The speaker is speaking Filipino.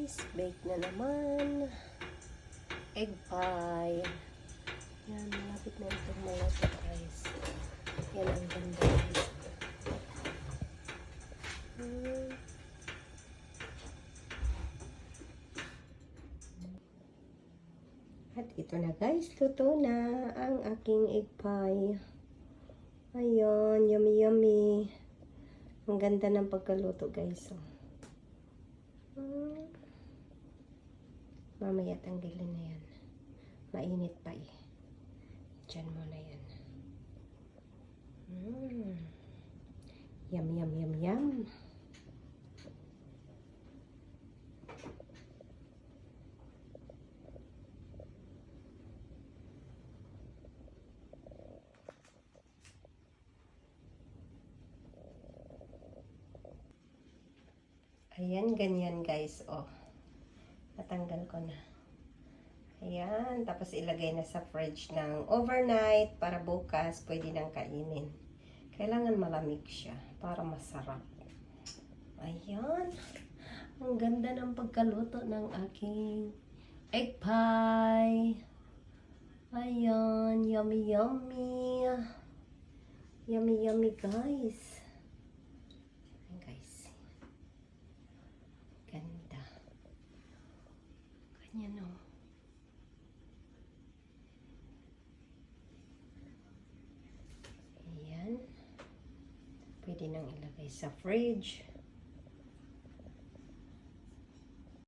guys, bake na naman. Egg pie. Yan, malapit na itong malato guys. Yan ang ganda guys. At ito na guys, luto na ang aking egg pie. Ayun, yummy yummy. Ang ganda ng pagkaluto guys. Mamaya tanggalin na yan. Mainit pa eh. Diyan mo na yan. Yum yum yum yum. Ayan, ganyan guys. Oh. Natanggal ko na. Ayan. Tapos ilagay na sa fridge ng overnight para bukas pwede nang kainin. Kailangan malamig siya para masarap. Ayan. Ang ganda ng pagkaluto ng aking egg pie. Ayan. Yummy, yummy. Yummy, yummy guys. Ganda. Ganyan o. Ayan. Pwede nang ilagay sa fridge.